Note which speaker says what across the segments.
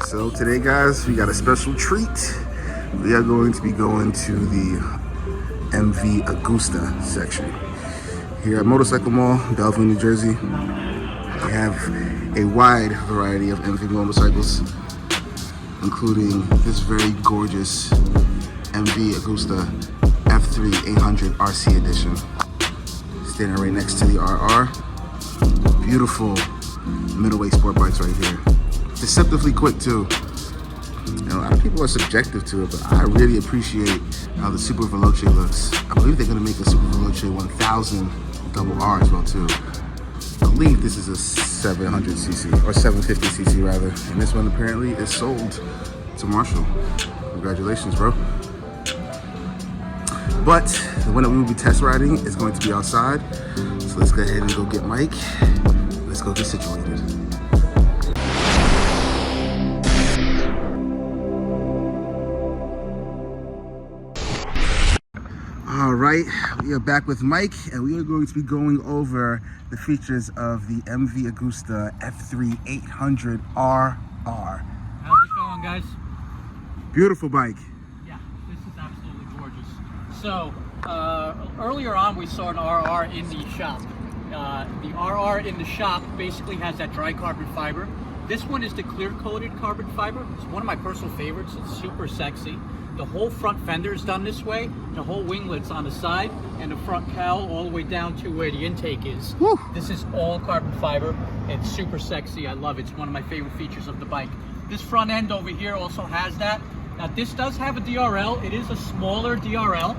Speaker 1: So today, guys, we got a special treat. We are going to be going to the MV Agusta section here at Motorcycle Mall, Bellevue, New Jersey. We have a wide variety of MV motorcycles, including this very gorgeous MV Agusta F3800rr edition. Standing right next to the RR. Beautiful middleweight sport bikes right here. Deceptively quick too. You know, a lot of people are subjective to it, but I really appreciate how the Super Veloce looks. I believe they're gonna make a Super Veloce 1000 double R as well too. I believe this is a 700cc or 750cc rather, and this one apparently is sold to Marshall. Congratulations, bro. But the one that we will be test riding is going to be outside. So let's go ahead and go get Mike. Let's go get situated. All right, we are back with Mike, and we are going to be going over the features of the MV Agusta F3800rr.
Speaker 2: How's it going, guys?
Speaker 1: Beautiful bike.
Speaker 2: Yeah, this is absolutely gorgeous. So, earlier on we saw an RR in the shop. The RR in the shop basically has that dry carbon fiber. This one is the clear coated carbon fiber. It's one of my personal favorites. It's super sexy. The whole front fender is done this way. The whole winglet's on the side, and the front cowl all the way down to where the intake is.
Speaker 1: Woo.
Speaker 2: This is all carbon fiber. It's super sexy. I love it. It's one of my favorite features of the bike. This front end over here also has that. Now this does have a DRL. It is a smaller DRL,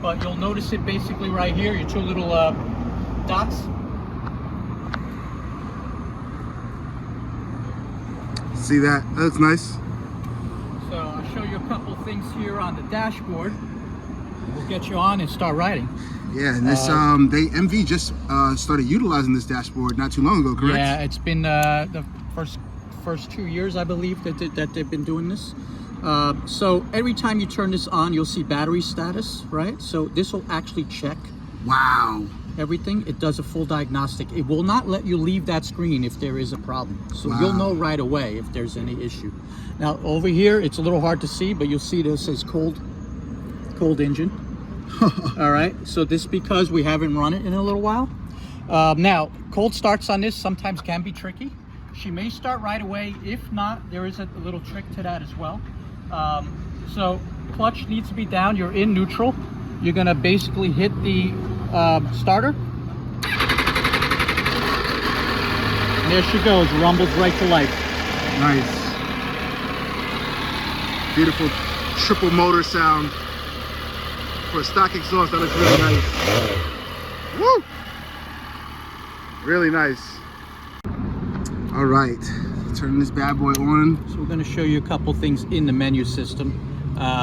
Speaker 2: but you'll notice it basically right here. Your two little dots.
Speaker 1: See that? That looks nice.
Speaker 2: So I'll show you a couple things here on the dashboard. We'll get you on and start riding.
Speaker 1: Yeah, and this MV just started utilizing this dashboard not too long ago, correct?
Speaker 2: Yeah, it's been the first 2 years, I believe, that they've been doing this. So every time you turn this on, you'll see battery status, right? So this will actually check.
Speaker 1: Wow.
Speaker 2: Everything. It does a full diagnostic. It will not let you leave that screen if there is a problem. So
Speaker 1: wow.
Speaker 2: You'll know right away if there's any issue. Now over here, it's a little hard to see, but you'll see this says cold engine. All right. So this is because we haven't run it in a little while. Now, cold starts on this sometimes can be tricky. She may start right away. If not, there is a little trick to that as well. So clutch needs to be down. You're in neutral. You're gonna basically hit the starter. And there she goes, rumbles right to life.
Speaker 1: Nice. Beautiful triple motor sound for a stock exhaust. That looks really nice. Woo! Really nice. All right, turning this bad boy on.
Speaker 2: So we're going to show you a couple things in the menu system.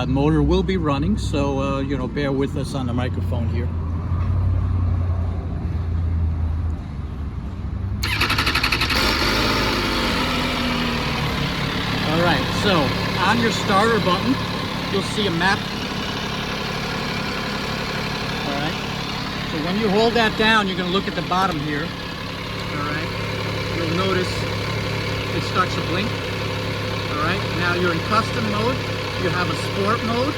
Speaker 2: Motor will be running, so you know, bear with us on the microphone here. All right, so on your starter button, you'll see a map. All right, so when you hold that down, you're going to look at the bottom here. All right, you'll notice it starts to blink. All right, now you're in custom mode. You have a sport mode,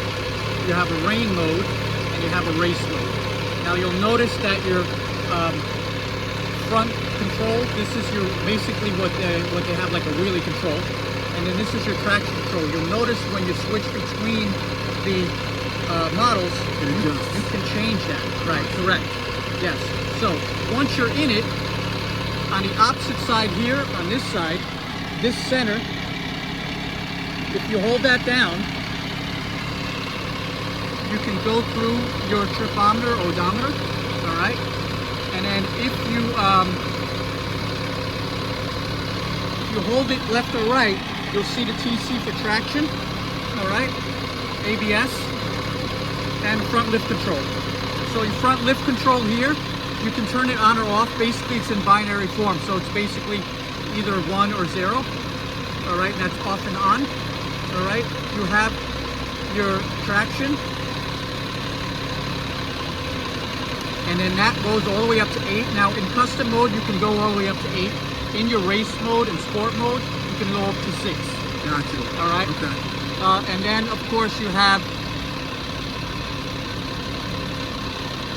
Speaker 2: you have a rain mode, and you have a race mode. Now you'll notice that your front control, this is your basically what they have like a wheelie control, and then this is your traction control. You'll notice when you switch between the models, you can change that. Right, correct. Yes. So once you're in it, on the opposite side here, on this side, this center, if you hold that down, you can go through your tripometer, odometer, all right? And then if you hold it left or right, you'll see the TC for traction, all right? ABS, and front lift control. So your front lift control here, you can turn it on or off. Basically, it's in binary form, so it's basically either 1 or 0, all right? And that's off and on. All right, you have your traction, and then that goes all the way up to 8. Now in custom mode, you can go all the way up to 8. In your race mode and sport mode, you can go up to 6.
Speaker 3: Gotcha.
Speaker 2: All right.
Speaker 3: Okay.
Speaker 2: And then, of course, you have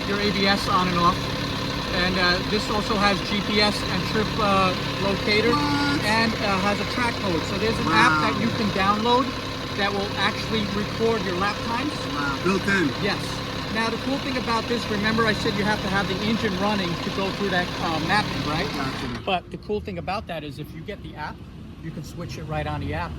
Speaker 2: your ABS on and off. And this also has GPS and trip locator, and has a track mode. So there's an app that you can download that will actually record your lap times.
Speaker 3: Wow, built in.
Speaker 2: Yes. Now the cool thing about this, remember I said you have to have the engine running to go through that mapping, right?
Speaker 3: Gotcha.
Speaker 2: But the cool thing about that is if you get the app, you can switch it right on the app,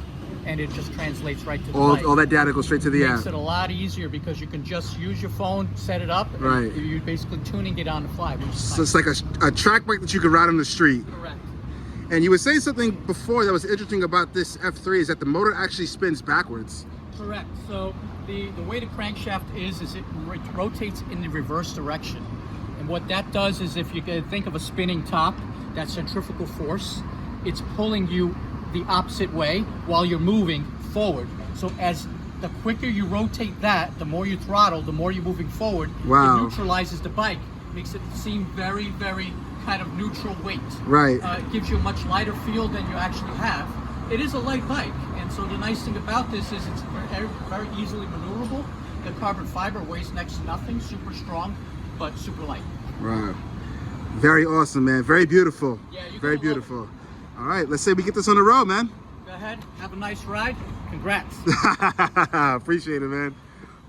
Speaker 2: and it just translates right to the bike.
Speaker 3: All that data goes straight to the app.
Speaker 2: Makes it a lot easier because you can just use your phone, set it up,
Speaker 3: Right.
Speaker 2: and you're basically tuning it on the fly. Which is
Speaker 3: So
Speaker 2: nice.
Speaker 3: it's like a track bike that you could ride on the street.
Speaker 2: Correct.
Speaker 3: And you were saying something before that was interesting about this F3 is that the motor actually spins backwards.
Speaker 2: Correct. So the way the crankshaft is it rotates in the reverse direction. And what that does is, if you can think of a spinning top, that centrifugal force, it's pulling you the opposite way while you're moving forward. So as the quicker you rotate that, the more you throttle, the more you're moving forward.
Speaker 3: Wow.
Speaker 2: It neutralizes the bike, makes it seem very, very kind of neutral weight.
Speaker 3: Right.
Speaker 2: It gives you a much lighter feel than you actually have. It is a light bike, and so the nice thing about this is it's very easily maneuverable. The carbon fiber weighs next to nothing, super strong, but super light.
Speaker 3: Wow. Very awesome, man. Very beautiful.
Speaker 2: Yeah, you're
Speaker 3: very
Speaker 2: gonna love
Speaker 3: beautiful. All right, let's say we get this on the road, man.
Speaker 2: Go ahead, have a nice ride. Congrats.
Speaker 3: Appreciate it, man.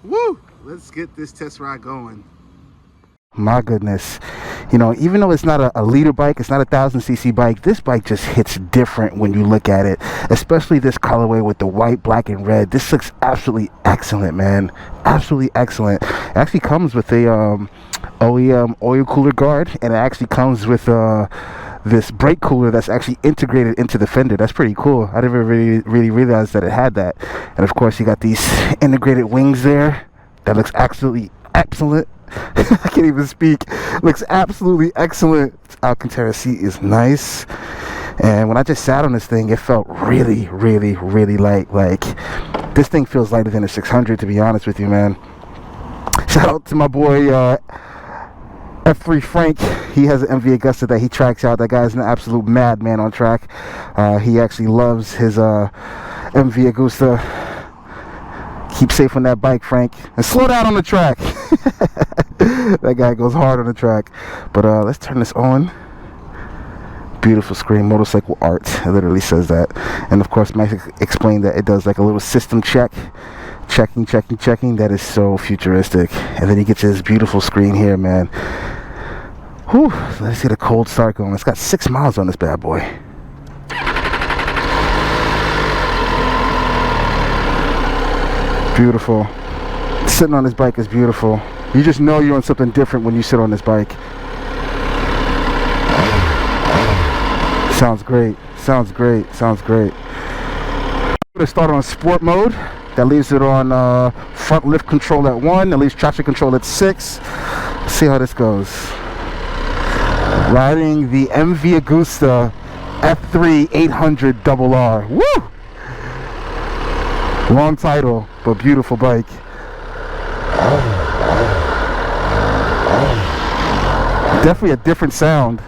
Speaker 3: Woo! Let's get this test ride going. My goodness. You know, even though it's not a liter bike, it's not a 1000cc bike, this bike just hits different when you look at it, especially this colorway with the white, black, and red. This looks absolutely excellent, man. Absolutely excellent. It actually comes with a OEM oil cooler guard, and it actually comes with this brake cooler that's actually integrated into the fender. That's pretty cool. I never really realized that it had that. And of course, you got these integrated wings there. That looks absolutely excellent. I can't even speak. Looks absolutely excellent. Alcantara seat is nice, and when I just sat on this thing, it felt really, really, really light. Like, this thing feels lighter than a 600, to be honest with you, man. Shout out to my boy F3 Frank. He has an MV Agusta that he tracks out. That guy's an absolute madman on track. He actually loves his MV Agusta. Keep safe on that bike, Frank, and slow down on the track. That guy goes hard on the track. But let's turn this on. Beautiful screen, motorcycle art. It literally says that. And of course, Mike explained that it does like a little system check. Checking. That is so futuristic. And then he gets his beautiful screen here, man. Whew, let's get a cold start going. It's got 6 miles on this bad boy. Beautiful. Sitting on this bike is beautiful. You just know you're on something different when you sit on this bike. Sounds great. Sounds great. Sounds great. I'm going to start on sport mode. That leaves it on front lift control at 1. That leaves traction control at 6. Let's see how this goes. Riding the MV Agusta F3800rr. Woo! Long title, but beautiful bike. Definitely a different sound.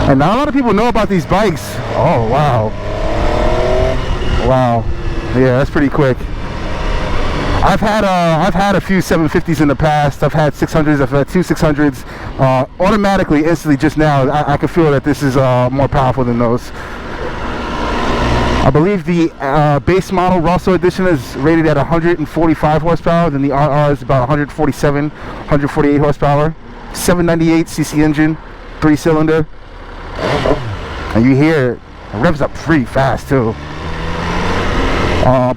Speaker 3: And not a lot of people know about these bikes. Oh, wow. Wow. Yeah, that's pretty quick. I've had a few 750s in the past. I've had 600s. I've had 2 600s. Automatically, instantly, just now, I can feel that this is more powerful than those. I believe the base model Rosso Edition is rated at 145 horsepower. Then the RR is about 147, 148 horsepower. 798cc engine, 3-cylinder. And you hear it revs up pretty fast too.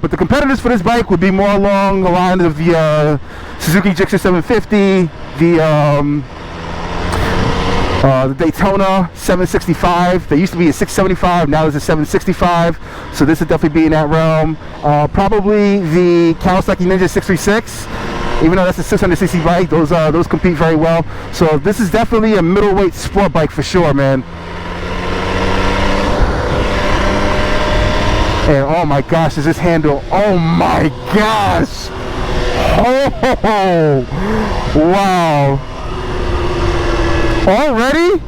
Speaker 3: But the competitors for this bike would be more along the line of the Suzuki Gixxer 750, the Daytona 765. They used to be a 675, now there's a 765. So this would definitely be in that realm. Probably the Kawasaki Ninja 636. Even though that's a 600cc bike, those compete very well. So this is definitely a middleweight sport bike for sure, man. And oh my gosh, does this handle? Oh my gosh! Oh, wow! Already?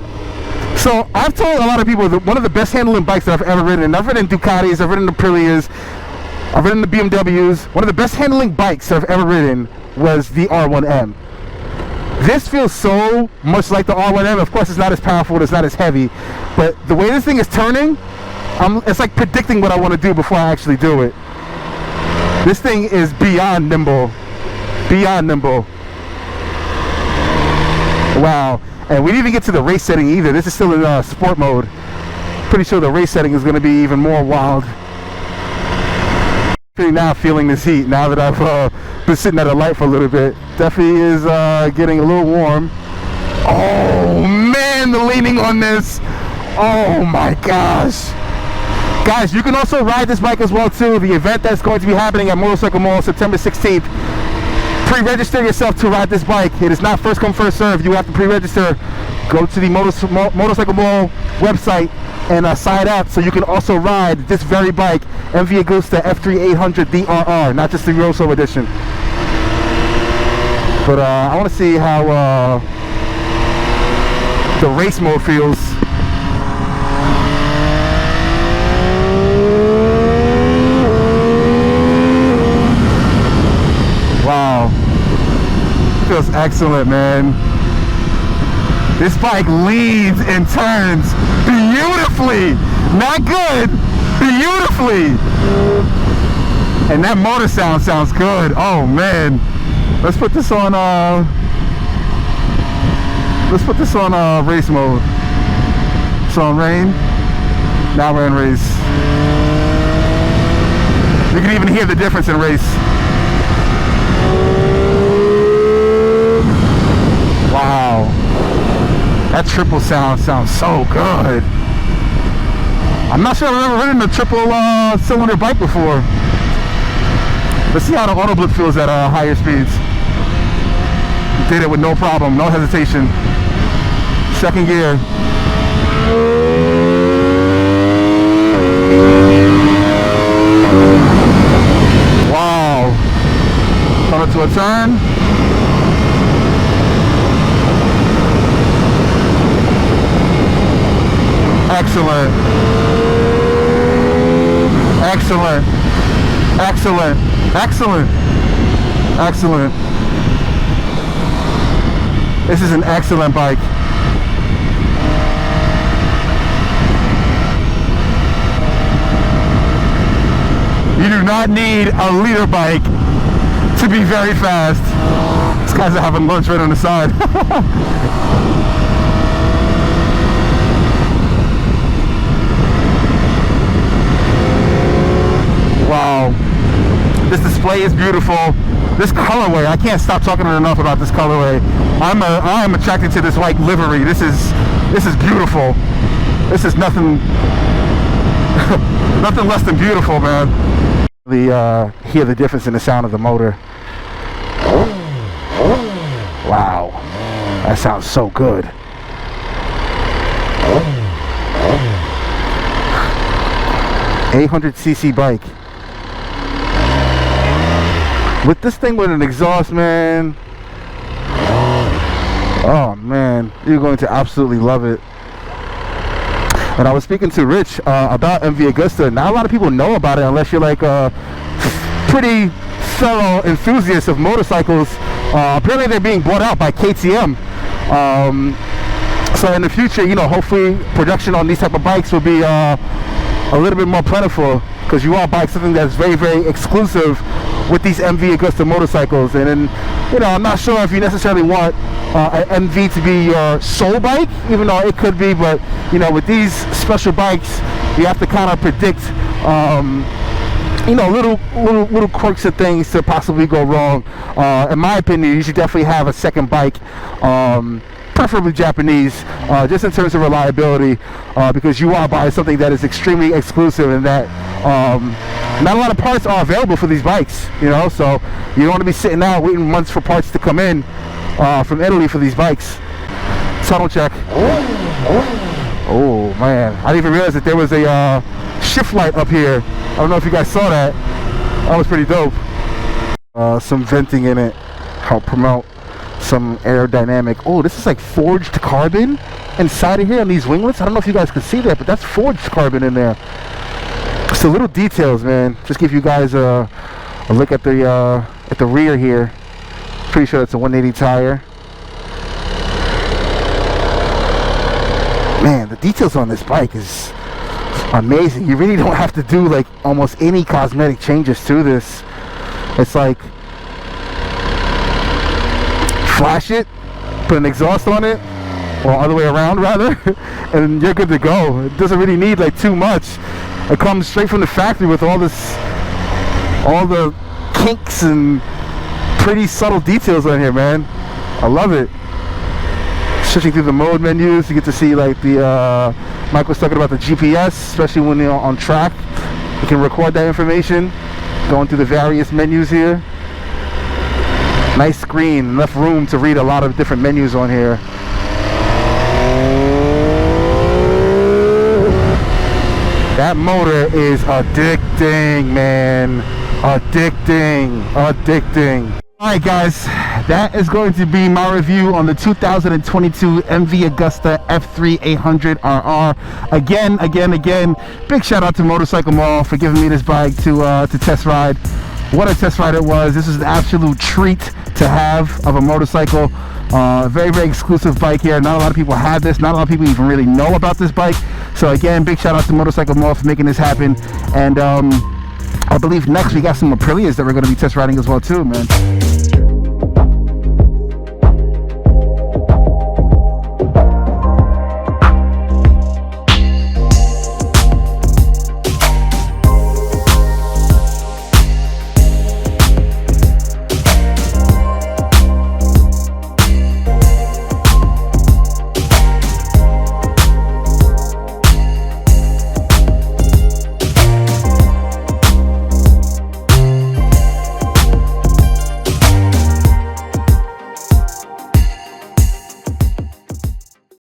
Speaker 3: So I've told a lot of people that one of the best handling bikes that I've ever ridden, and I've ridden Ducatis, I've ridden the Aprilias, I've ridden the BMWs. One of the best handling bikes that I've ever ridden was the R1M. This feels so much like the R1M. Of course, it's not as powerful, it's not as heavy, but the way this thing is turning, it's like predicting what I want to do before I actually do it. This thing is beyond nimble. Beyond nimble. Wow. And we didn't even get to the race setting either. This is still in sport mode. Pretty sure the race setting is going to be even more wild. Now feeling this heat, now that I've been sitting at a light for a little bit. Definitely is getting a little warm. Oh man, the leaning on this. Oh my gosh. Guys, you can also ride this bike as well too. The event that's going to be happening at Motorcycle Mall September 16th. Pre-register yourself to ride this bike. It is not first come first serve. You have to pre-register. Go to the Motorcycle Mall website and sign up so you can also ride this very bike, MV Agusta F3800rr, not just the Rosso edition. But I want to see how the race mode feels. Wow, feels excellent, man. This bike leads and turns beautifully, not good, beautifully. And that motor sounds good. Oh man, let's put this on race mode. It's on rain. Now we're in race. You can even hear the difference in race. Wow, that triple sounds so good. I'm not sure I've ever ridden a triple cylinder bike before. Let's see how the auto blip feels at higher speeds. Did it with no problem, no hesitation. Second gear. Wow. Coming to a turn. Excellent. Excellent. Excellent. Excellent. Excellent. This is an excellent bike. You do not need a liter bike to be very fast. These guys are having lunch right on the side. Wow, this display is beautiful. This colorway, I can't stop talking enough about this colorway. I am attracted to this white livery. This is beautiful. This is nothing nothing less than beautiful, man. Hear the difference in the sound of the motor. Wow, that sounds so good. $800cc bike. With this thing with an exhaust, man. Oh man, you're going to absolutely love it. And I was speaking to Rich about MV Agusta. Not a lot of people know about it unless you're like a pretty thorough enthusiast of motorcycles. Apparently they're being bought out by KTM. So in the future, you know, hopefully production on these type of bikes will be a little bit more plentiful, because you are buying something that's very, very exclusive with these MV Agusta motorcycles. And then, you know, I'm not sure if you necessarily want an MV to be your sole bike, even though it could be, but you know, with these special bikes, you have to kind of predict, you know, little quirks of things to possibly go wrong. In my opinion, you should definitely have a second bike, preferably Japanese, just in terms of reliability, because you are buying something that is extremely exclusive and that not a lot of parts are available for these bikes, you know, so you don't want to be sitting out waiting months for parts to come in from Italy for these bikes. Tunnel check. Oh man, I didn't even realize that there was a shift light up here. I don't know if you guys saw that. That was pretty dope. Some venting in it, help promote some aerodynamic. Oh, this is like forged carbon. inside of here on these winglets. I don't know if you guys can see that, but that's forged carbon in there. So little details, man. Just give you guys a look at the rear here. Pretty sure it's a 180 tire. Man, the details on this bike is amazing. You really don't have to do like almost any cosmetic changes to this. It's like flash it, put an exhaust on it, or other way around rather, and you're good to go. It doesn't really need like too much. It comes straight from the factory with all the kinks and pretty subtle details on here, man. I love it. Switching through the mode menus, you get to see like the Mike was talking about the GPS, especially when you're on track. You can record that information going through the various menus here. Nice screen, enough room to read a lot of different menus on here. That motor is addicting, man. Addicting. Alright guys, that is going to be my review on the 2022 MV Agusta F3800rr. Again, big shout out to Motorcycle Mall for giving me this bike to test ride. What a test ride it was. This is an absolute treat to have of a motorcycle. Very exclusive bike here. Not a lot of people have this. Not a lot of people even really know about this bike. So again, big shout out to Motorcycle Mall for making this happen. And I believe next we got some Aprilias that we're going to be test riding as well too, man.